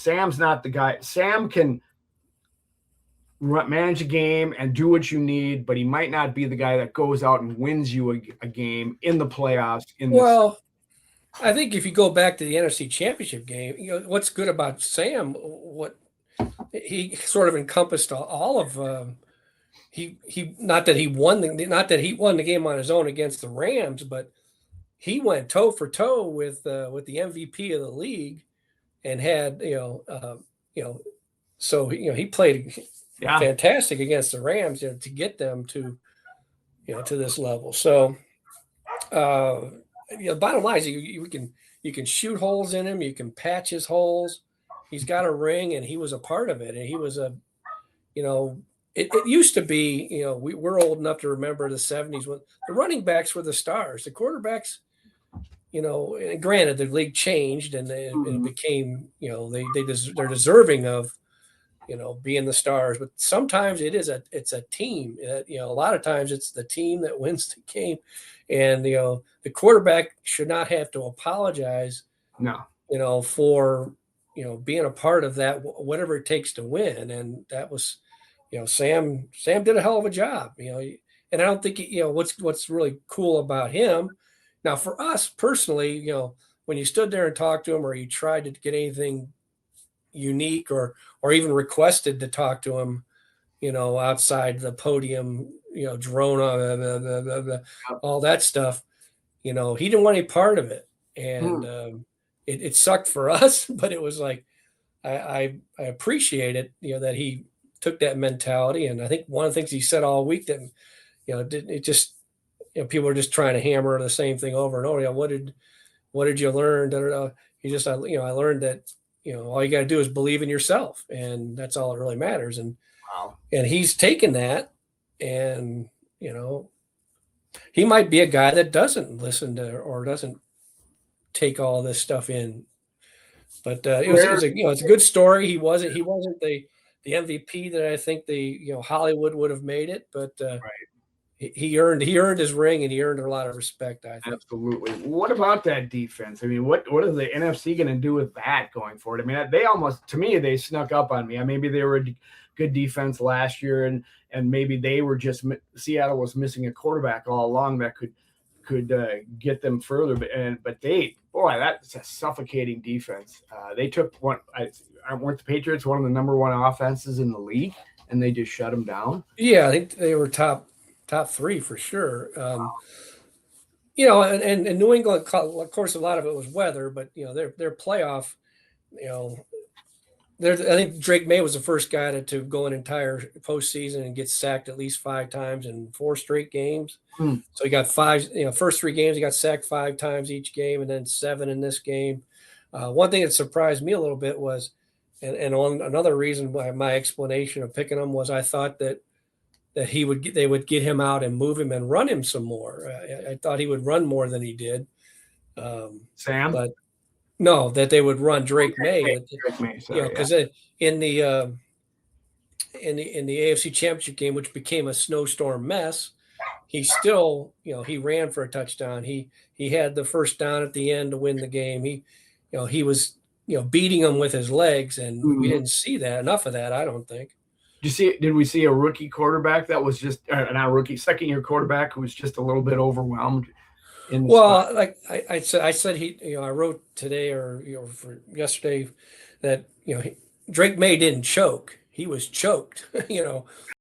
Sam's not the guy. Sam can manage a game and do what you need, but he might not be the guy that goes out and wins you a game in the playoffs. Well, I think if you go back to the NFC Championship game, what's good about Sam, what he sort of encompassed all of. He not that he won the game on his own against the Rams, but he went toe for toe with the MVP of the league, and had so he played fantastic against the Rams, to get them to to this level. So bottom line is you can shoot holes in him, you can patch his holes. He's got a ring, and he was a part of it, and he was it used to be, we're old enough to remember the 70s when the running backs were the stars. The quarterbacks, and granted the league changed, and it became, they're deserving of, being the stars. But sometimes it's a team. A lot of times it's the team that wins the game, and the quarterback should not have to apologize. No. For being a part of that, whatever it takes to win, and that was. Sam did a hell of a job, and I don't think, what's really cool about him. Now, for us personally, when you stood there and talked to him, or you tried to get anything unique, or even requested to talk to him, outside the podium, drone, all that stuff, he didn't want any part of it. And it sucked for us, but it was like, I appreciate it, that he took that mentality. And I think one of the things he said all week that, it just, people are just trying to hammer the same thing over and over. What did you learn? He just, I learned that, all you got to do is believe in yourself, and that's all that really matters. And, and he's taken that, and, he might be a guy that doesn't listen to, or doesn't take all this stuff in, but it's a good story. He wasn't the MVP that I think Hollywood would have made it, but he earned his ring, and he earned a lot of respect, I think. Absolutely. What about that defense? I mean, what is the NFC going to do with that going forward? I mean, they snuck up on me. Maybe they were a good defense last year, and maybe they were just, Seattle was missing a quarterback all along that could get them further. But that's a suffocating defense. They took weren't the Patriots one of the number one offenses in the league, and they just shut them down? Yeah, I think they were top three for sure. And New England, of course, a lot of it was weather, but their playoff, I think Drake May was the first guy to go an entire postseason and get sacked at least 5 times in 4 straight games. So he got 5, first 3 games, he got sacked 5 times each game, and then 7 in this game. One thing that surprised me a little bit was, and on another reason why my explanation of picking him was, I thought that they would get him out and move him and run him some more. I thought he would run more than he did. Sam? But no, that they would run Drake May. Drake May, because in the AFC Championship game, which became a snowstorm mess, he still, he ran for a touchdown. He had the first down at the end to win the game. He was beating them with his legs, and we didn't see enough of that, I don't think. Did we see a rookie quarterback that was just not a rookie, second-year quarterback who was just a little bit overwhelmed? Like I said, I wrote today or for yesterday that Drake May didn't choke; he was choked.